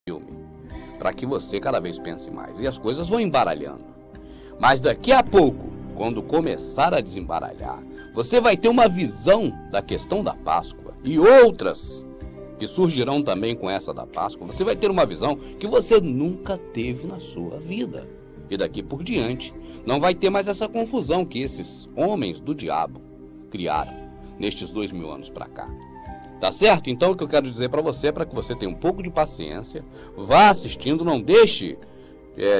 filme, para que você cada vez pense mais. E as coisas vão embaralhando. Mas daqui a pouco, quando começar a desembaralhar, você vai ter uma visão da questão da Páscoa e outras que surgirão também com essa da Páscoa. Você vai ter uma visão que você nunca teve na sua vida. E daqui por diante, não vai ter mais essa confusão que esses homens do diabo criaram nestes 2000 anos para cá. Tá certo? Então o que eu quero dizer para você é para que você tenha um pouco de paciência, vá assistindo, não deixe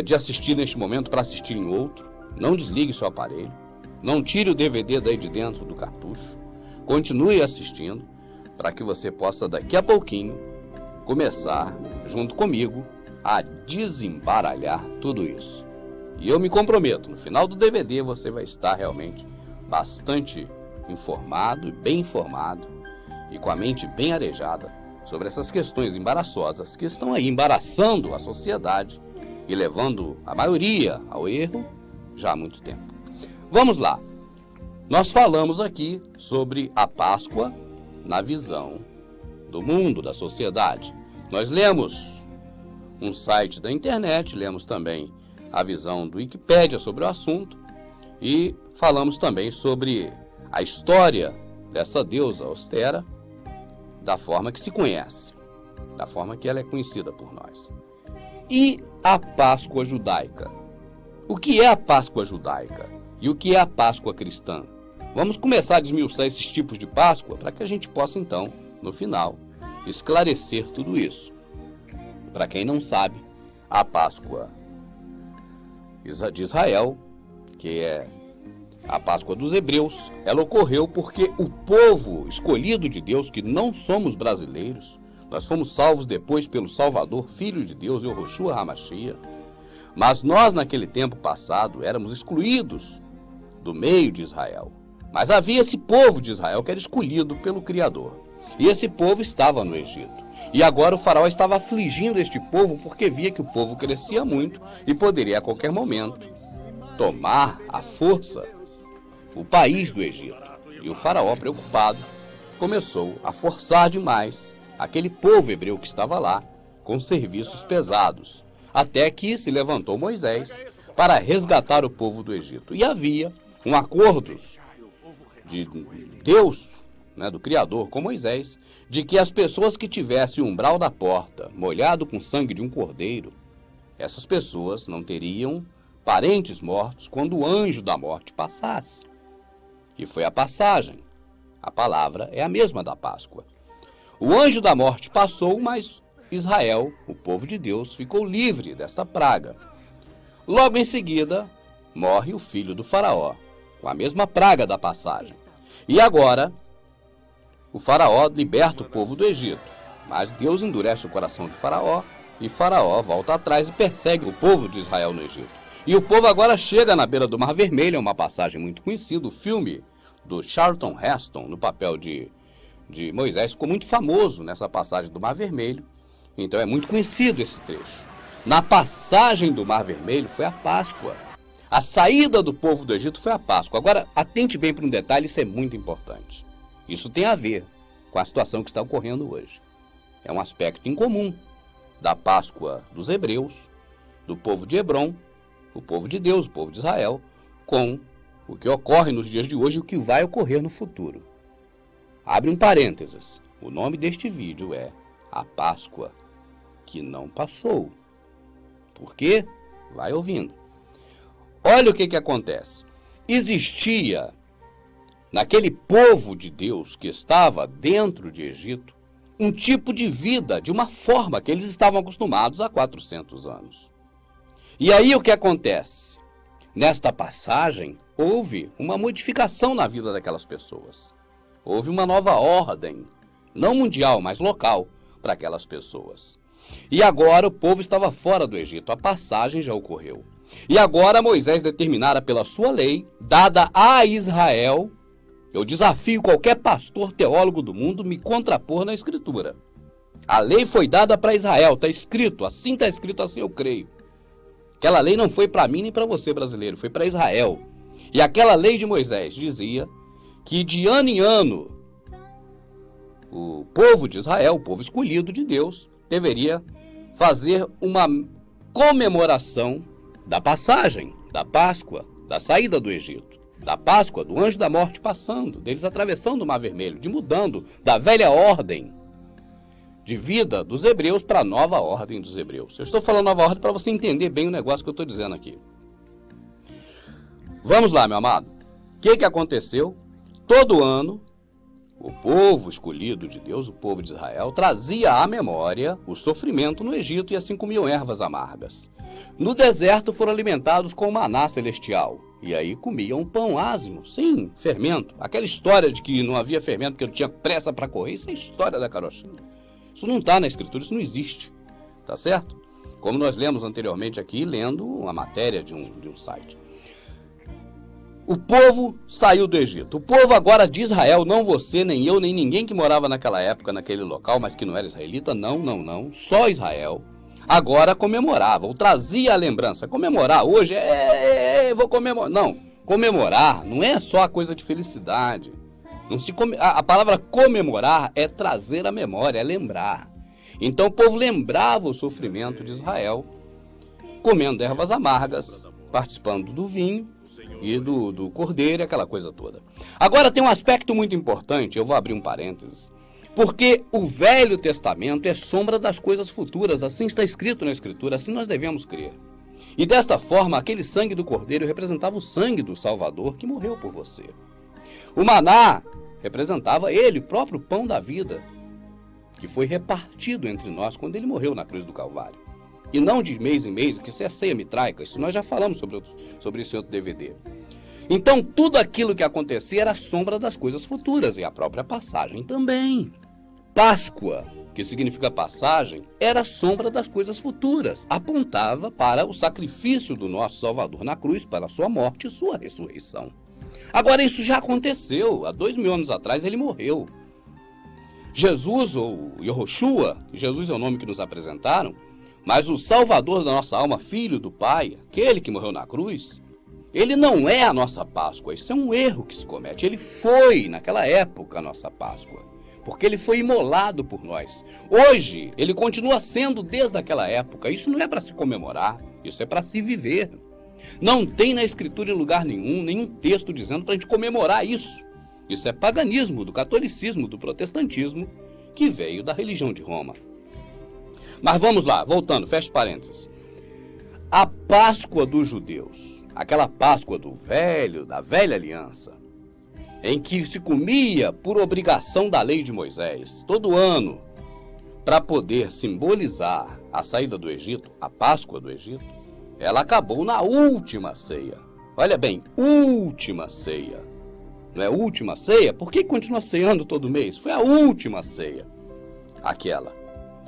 de assistir neste momento para assistir em outro, não desligue seu aparelho, não tire o DVD daí de dentro do cartucho, continue assistindo para que você possa daqui a pouquinho começar, junto comigo, a desembaralhar tudo isso. E eu me comprometo, no final do DVD você vai estar realmente bastante informado e bem informado, e com a mente bem arejada sobre essas questões embaraçosas que estão aí embaraçando a sociedade e levando a maioria ao erro já há muito tempo. Vamos lá. Nós falamos aqui sobre a Páscoa na visão do mundo, da sociedade. Nós lemos um site da internet, lemos também a visão do Wikipédia sobre o assunto e falamos também sobre a história dessa deusa austera, da forma que se conhece, da forma que ela é conhecida por nós. E a Páscoa judaica? O que é a Páscoa judaica? E o que é a Páscoa cristã? Vamos começar a desmiuçar esses tipos de Páscoa para que a gente possa, então, no final, esclarecer tudo isso. Para quem não sabe, a Páscoa de Israel, que é a Páscoa dos Hebreus, ela ocorreu porque o povo escolhido de Deus, que não somos brasileiros, nós fomos salvos depois pelo Salvador, Filho de Deus, Yahushua HaMashiach, mas nós naquele tempo passado éramos excluídos do meio de Israel. Mas havia esse povo de Israel que era escolhido pelo Criador. E esse povo estava no Egito. E agora o faraó estava afligindo este povo porque via que o povo crescia muito e poderia a qualquer momento tomar à força o país do Egito. E o faraó, preocupado, começou a forçar demais aquele povo hebreu que estava lá com serviços pesados, até que se levantou Moisés para resgatar o povo do Egito. E havia um acordo de Deus, do Criador, com Moisés, de que as pessoas que tivessem o umbral da porta molhado com sangue de um cordeiro, essas pessoas não teriam parentes mortos quando o anjo da morte passasse. E foi a passagem. A palavra é a mesma da Páscoa. O anjo da morte passou, mas Israel, o povo de Deus, ficou livre desta praga. Logo em seguida, morre o filho do faraó, com a mesma praga da passagem. E agora, o faraó liberta o povo do Egito. Mas Deus endurece o coração de faraó, e faraó volta atrás e persegue o povo de Israel no Egito. E o povo agora chega na beira do Mar Vermelho, é uma passagem muito conhecida, o filme do Charlton Heston, no papel de Moisés, ficou muito famoso nessa passagem do Mar Vermelho, então é muito conhecido esse trecho. Na passagem do Mar Vermelho foi a Páscoa. A saída do povo do Egito foi a Páscoa. Agora, atente bem para um detalhe, isso é muito importante. Isso tem a ver com a situação que está ocorrendo hoje. É um aspecto incomum da Páscoa dos hebreus, do povo de Hebron, o povo de Deus, o povo de Israel, com o que ocorre nos dias de hoje e o que vai ocorrer no futuro. Abre um parênteses. O nome deste vídeo é A Páscoa que Não Passou. Por quê? Vai ouvindo. Olha o que acontece. Existia, naquele povo de Deus que estava dentro de Egito, um tipo de vida, de uma forma que eles estavam acostumados há 400 anos. E aí o que acontece? Nesta passagem, houve uma modificação na vida daquelas pessoas. Houve uma nova ordem, não mundial, mas local, para aquelas pessoas. E agora o povo estava fora do Egito, a passagem já ocorreu. E agora Moisés determinara pela sua lei, dada a Israel, eu desafio qualquer pastor teólogo do mundo me contrapor na Escritura. A lei foi dada para Israel, está escrito, assim eu creio. Aquela lei não foi para mim nem para você, brasileiro, foi para Israel. E aquela lei de Moisés dizia que de ano em ano o povo de Israel, o povo escolhido de Deus, deveria fazer uma comemoração da passagem, da Páscoa, da saída do Egito, da Páscoa, do anjo da morte passando, deles atravessando o Mar Vermelho, de mudando da velha ordem de vida dos hebreus para a nova ordem dos hebreus. Eu estou falando nova ordem para você entender bem o negócio que eu estou dizendo aqui. Vamos lá, meu amado. O que aconteceu? Todo ano, o povo escolhido de Deus, o povo de Israel, trazia à memória o sofrimento no Egito e assim comiam ervas amargas. No deserto foram alimentados com maná celestial. E aí comiam pão ázimo, sem fermento. Aquela história de que não havia fermento porque não tinha pressa para correr, isso é história da carochinha. Isso não está na Escritura, isso não existe. Tá certo? Como nós lemos anteriormente aqui, lendo uma matéria de um site. O povo saiu do Egito. O povo agora de Israel, não você, nem eu, nem ninguém que morava naquela época, naquele local, mas que não era israelita, não. Só Israel. Agora comemorava, ou trazia a lembrança. Comemorar hoje vou comemorar. Não, comemorar não é só a coisa de felicidade. Não se a palavra comemorar é trazer a memória, é lembrar. Então o povo lembrava o sofrimento de Israel, comendo ervas amargas, participando do vinho e do cordeiro, aquela coisa toda. Agora tem um aspecto muito importante, eu vou abrir um parênteses, porque o Velho Testamento é sombra das coisas futuras, assim está escrito na Escritura, assim nós devemos crer. E desta forma, aquele sangue do cordeiro representava o sangue do Salvador que morreu por você. O maná representava ele, o próprio pão da vida, que foi repartido entre nós quando ele morreu na cruz do Calvário. E não de mês em mês, que isso é ceia mitraica, isso nós já falamos sobre esse outro DVD. Então, tudo aquilo que acontecia era sombra das coisas futuras, e a própria passagem também. Páscoa, que significa passagem, era sombra das coisas futuras, apontava para o sacrifício do nosso Salvador na cruz, para a sua morte e sua ressurreição. Agora, isso já aconteceu, há 2000 anos atrás ele morreu. Jesus, ou Yehoshua, Jesus é o nome que nos apresentaram, mas o Salvador da nossa alma, Filho do Pai, aquele que morreu na cruz, ele não é a nossa Páscoa, isso é um erro que se comete. Ele foi, naquela época, a nossa Páscoa, porque ele foi imolado por nós. Hoje, ele continua sendo desde aquela época. Isso não é para se comemorar, isso é para se viver. Não tem na Escritura em lugar nenhum texto dizendo para a gente comemorar isso. Isso é paganismo do catolicismo, do protestantismo, que veio da religião de Roma. Mas vamos lá, voltando, fecha parênteses. A Páscoa dos judeus, aquela Páscoa da velha aliança, em que se comia por obrigação da lei de Moisés, todo ano, para poder simbolizar a saída do Egito, a Páscoa do Egito, ela acabou na última ceia. Olha bem, última ceia. Não é última ceia? Por que continua ceando todo mês? Foi a última ceia. Aquela.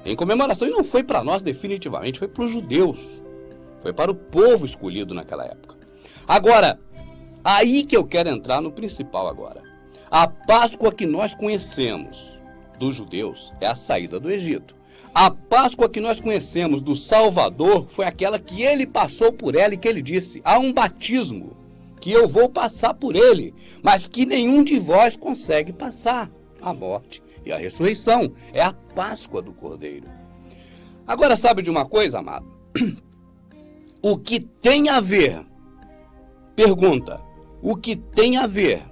Em comemoração, e não foi para nós definitivamente, foi para os judeus. Foi para o povo escolhido naquela época. Agora, aí que eu quero entrar no principal agora. A Páscoa que nós conhecemos dos judeus é a saída do Egito. A Páscoa que nós conhecemos do Salvador foi aquela que ele passou por ela e que ele disse: há um batismo que eu vou passar por ele, mas que nenhum de vós consegue passar. A morte e a ressurreição é a Páscoa do Cordeiro. Agora, sabe de uma coisa, amado? O que tem a ver, pergunta, o que tem a ver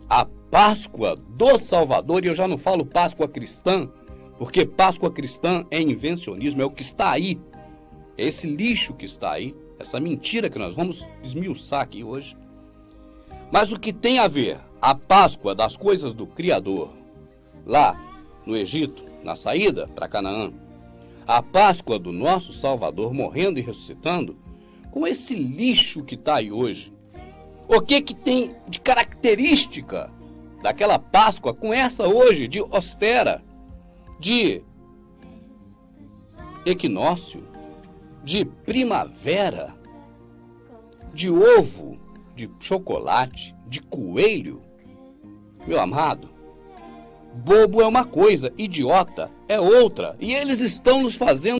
a Páscoa do Salvador, e eu já não falo Páscoa cristã, porque Páscoa cristã é invencionismo, é o que está aí, é esse lixo que está aí, essa mentira que nós vamos esmiuçar aqui hoje. Mas o que tem a ver a Páscoa das coisas do Criador, lá no Egito, na saída para Canaã, a Páscoa do nosso Salvador morrendo e ressuscitando, com esse lixo que está aí hoje, o que tem de característica daquela Páscoa com essa hoje de austera, de equinócio, de primavera, de ovo, de chocolate, de coelho? Meu amado, bobo é uma coisa, idiota é outra, e eles estão nos fazendo